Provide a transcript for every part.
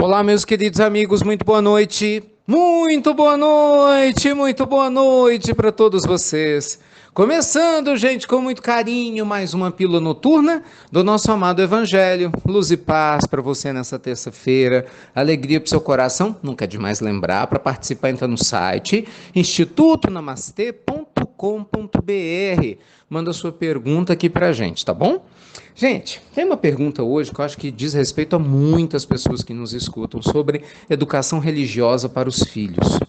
Olá, meus queridos amigos, muito boa noite. Muito boa noite, muito boa noite para todos vocês. Começando, gente, com muito carinho, mais uma pílula noturna do nosso amado Evangelho. Luz e paz para você nessa terça-feira. Alegria para o seu coração. Nunca é demais lembrar. Para participar, entra no site institutonamastê.com.br. Manda sua pergunta aqui para a gente, tá bom? Gente, tem uma pergunta hoje que eu acho que diz respeito a muitas pessoas que nos escutam sobre educação religiosa para os filhos.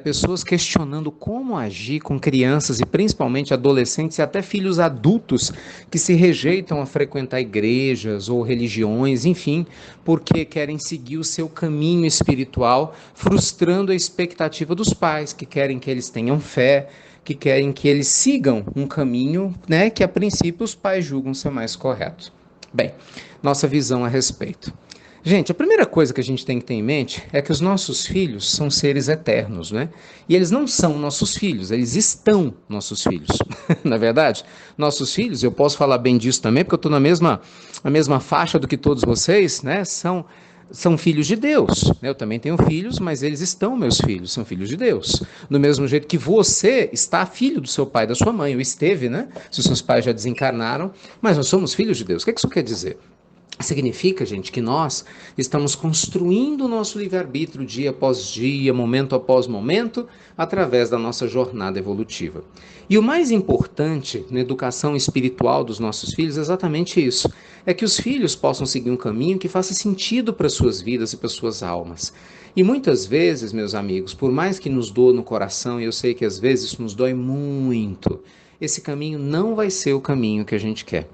Pessoas questionando como agir com crianças e principalmente adolescentes e até filhos adultos que se rejeitam a frequentar igrejas ou religiões, enfim, porque querem seguir o seu caminho espiritual, frustrando a expectativa dos pais, que querem que eles tenham fé, que querem que eles sigam um caminho, né, que a princípio os pais julgam ser mais correto. Bem, nossa visão a respeito. Gente, a primeira coisa que a gente tem que ter em mente é que os nossos filhos são seres eternos, né? E eles não são nossos filhos, eles estão nossos filhos. Na verdade, nossos filhos, eu posso falar bem disso também, porque eu estou na mesma faixa do que todos vocês, né? São filhos de Deus. Eu também tenho filhos, mas eles estão meus filhos, são filhos de Deus. Do mesmo jeito que você está filho do seu pai e da sua mãe, ou esteve, né? Se os seus pais já desencarnaram, mas nós somos filhos de Deus. O que isso quer dizer? Significa, gente, que nós estamos construindo o nosso livre-arbítrio dia após dia, momento após momento, através da nossa jornada evolutiva. E o mais importante na educação espiritual dos nossos filhos é exatamente isso: é que os filhos possam seguir um caminho que faça sentido para suas vidas e para suas almas. E muitas vezes, meus amigos, por mais que nos doa no coração, e eu sei que às vezes isso nos dói muito, esse caminho não vai ser o caminho que a gente quer.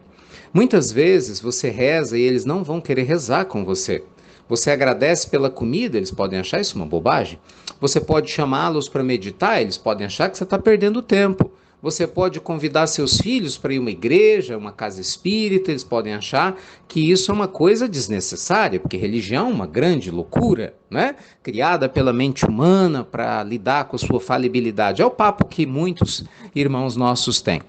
Muitas vezes você reza e eles não vão querer rezar com você. Você agradece pela comida, eles podem achar isso uma bobagem. Você pode chamá-los para meditar, eles podem achar que você está perdendo tempo. Você pode convidar seus filhos para ir a uma igreja, uma casa espírita, eles podem achar que isso é uma coisa desnecessária, porque religião é uma grande loucura, né? Criada pela mente humana para lidar com a sua falibilidade. É o papo que muitos irmãos nossos têm.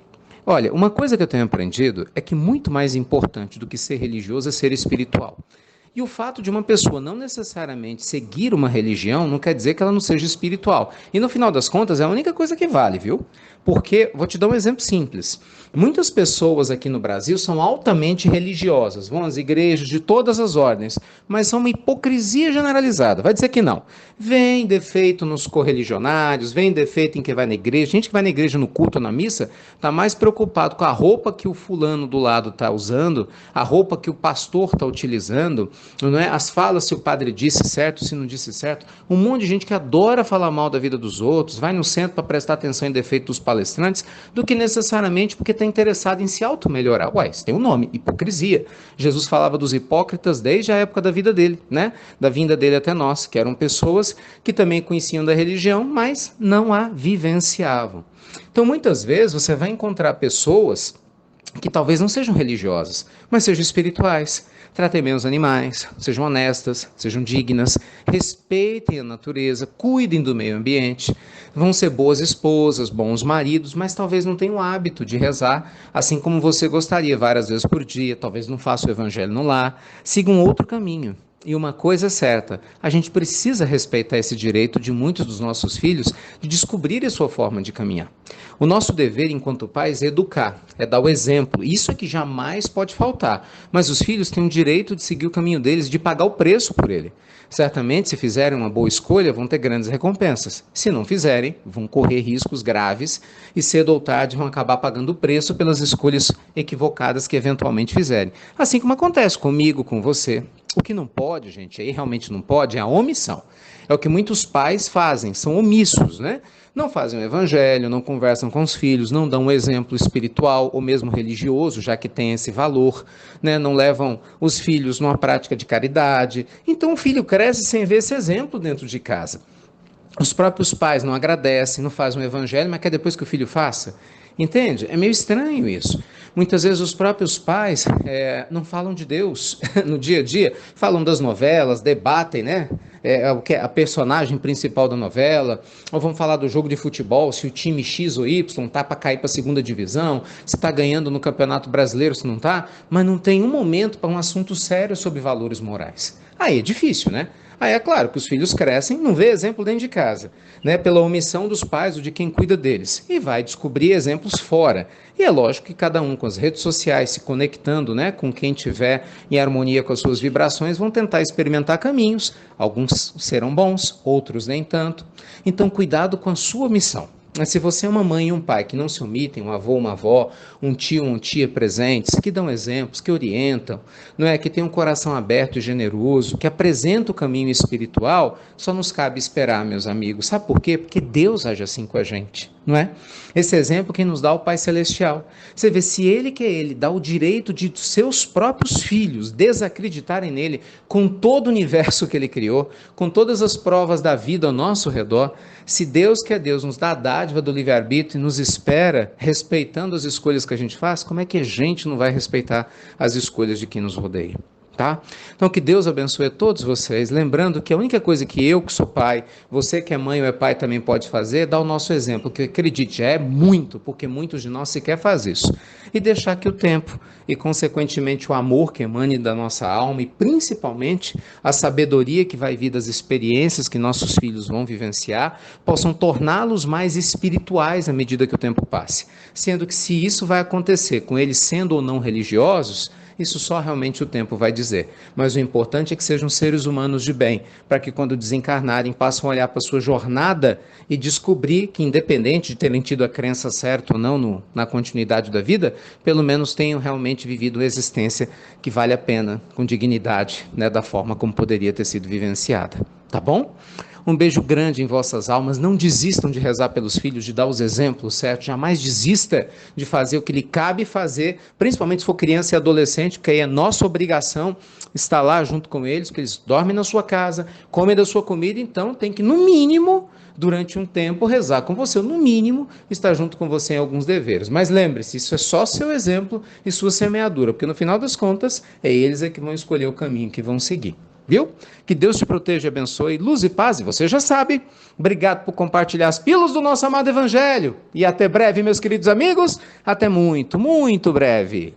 Olha, uma coisa que eu tenho aprendido é que muito mais importante do que ser religioso é ser espiritual. E o fato de uma pessoa não necessariamente seguir uma religião não quer dizer que ela não seja espiritual. E no final das contas é a única coisa que vale, viu? Porque, vou te dar um exemplo simples. Muitas pessoas aqui no Brasil são altamente religiosas, vão às igrejas de todas as ordens, mas são uma hipocrisia generalizada. Vai dizer que não. Vem defeito nos correligionários, vem defeito em quem vai na igreja. Gente que vai na igreja no culto ou na missa está mais preocupado com a roupa que o fulano do lado está usando, a roupa que o pastor está utilizando, não é? As falas se o padre disse certo, se não disse certo. Um monte de gente que adora falar mal da vida dos outros, vai no centro para prestar atenção em defeito dos palestrantes, do que necessariamente porque está interessado em se auto-melhorar. Ué, isso tem um nome, hipocrisia. Jesus falava dos hipócritas desde a época da vida dele, né? Da vinda dele até nós, que eram pessoas que também conheciam da religião, mas não a vivenciavam. Então, muitas vezes, você vai encontrar pessoas que talvez não sejam religiosas, mas sejam espirituais. Tratem bem os animais, sejam honestas, sejam dignas, respeitem a natureza, cuidem do meio ambiente, vão ser boas esposas, bons maridos, mas talvez não tenham o hábito de rezar, assim como você gostaria, várias vezes por dia, talvez não faça o evangelho no lar, sigam outro caminho. E uma coisa é certa, a gente precisa respeitar esse direito de muitos dos nossos filhos de descobrir a sua forma de caminhar. O nosso dever enquanto pais é educar, é dar o exemplo. Isso é que jamais pode faltar. Mas os filhos têm o direito de seguir o caminho deles, de pagar o preço por ele. Certamente, se fizerem uma boa escolha, vão ter grandes recompensas. Se não fizerem, vão correr riscos graves e cedo ou tarde vão acabar pagando o preço pelas escolhas equivocadas que eventualmente fizerem. Assim como acontece comigo, com você. O que não pode, gente, aí realmente não pode, é a omissão. É o que muitos pais fazem, são omissos, né? Não fazem o evangelho, não conversam com os filhos, não dão um exemplo espiritual ou mesmo religioso, já que tem esse valor, né? Não levam os filhos numa prática de caridade. Então o filho cresce sem ver esse exemplo dentro de casa. Os próprios pais não agradecem, não fazem o evangelho, mas quer depois que o filho faça. Entende? É meio estranho isso. Muitas vezes os próprios pais não falam de Deus no dia a dia, falam das novelas, debatem, né? O que é a personagem principal da novela, ou vamos falar do jogo de futebol, se o time X ou Y tá para cair para a segunda divisão, se está ganhando no Campeonato Brasileiro, se não tá, mas não tem um momento para um assunto sério sobre valores morais. Aí é difícil, né? Aí é claro que os filhos crescem, não vê exemplo dentro de casa, né, pela omissão dos pais ou de quem cuida deles, e vai descobrir exemplos fora. E é lógico que cada um com as redes sociais se conectando, né, com quem tiver em harmonia com as suas vibrações, vão tentar experimentar caminhos. Alguns serão bons, outros nem tanto. Então cuidado com a sua missão. Mas se você é uma mãe e um pai que não se omitem, um avô, uma avó, um tio, uma tia presentes, que dão exemplos, que orientam, não é, que tem um coração aberto e generoso, que apresenta o caminho espiritual, só nos cabe esperar, meus amigos. Sabe por quê? Porque Deus age assim com a gente, não é? Esse exemplo quem nos dá é o Pai Celestial. Você vê, se Ele, que é Ele, dá o direito de seus próprios filhos desacreditarem nele, com todo o universo que Ele criou, com todas as provas da vida ao nosso redor, se Deus, que é Deus, nos dá a dádiva do livre-arbítrio e nos espera respeitando as escolhas que a gente faz, como é que a gente não vai respeitar as escolhas de quem nos rodeia? Tá? Então que Deus abençoe a todos vocês, lembrando que a única coisa que eu que sou pai, você que é mãe ou é pai também pode fazer, é dar o nosso exemplo, que acredite, é muito, porque muitos de nós sequer fazem isso, e deixar que o tempo e consequentemente o amor que emane da nossa alma e principalmente a sabedoria que vai vir das experiências que nossos filhos vão vivenciar, possam torná-los mais espirituais à medida que o tempo passe, sendo que se isso vai acontecer com eles sendo ou não religiosos, isso só realmente o tempo vai dizer. Mas o importante é que sejam seres humanos de bem, para que quando desencarnarem possam olhar para a sua jornada e descobrir que, independente de terem tido a crença certa ou não na continuidade da vida, pelo menos tenham realmente vivido uma existência que vale a pena, com dignidade, né, da forma como poderia ter sido vivenciada. Tá bom? Um beijo grande em vossas almas. Não desistam de rezar pelos filhos, de dar os exemplos, certo? Jamais desista de fazer o que lhe cabe fazer, principalmente se for criança e adolescente, porque aí é nossa obrigação estar lá junto com eles, porque eles dormem na sua casa, comem da sua comida, então tem que, no mínimo, durante um tempo, rezar com você, no mínimo, estar junto com você em alguns deveres. Mas lembre-se, isso é só seu exemplo e sua semeadura, porque no final das contas, é eles que vão escolher o caminho que vão seguir. Viu? Que Deus te proteja e abençoe. Luz e paz, e você já sabe. Obrigado por compartilhar as pílulas do nosso amado Evangelho. E até breve, meus queridos amigos. Até muito, muito breve.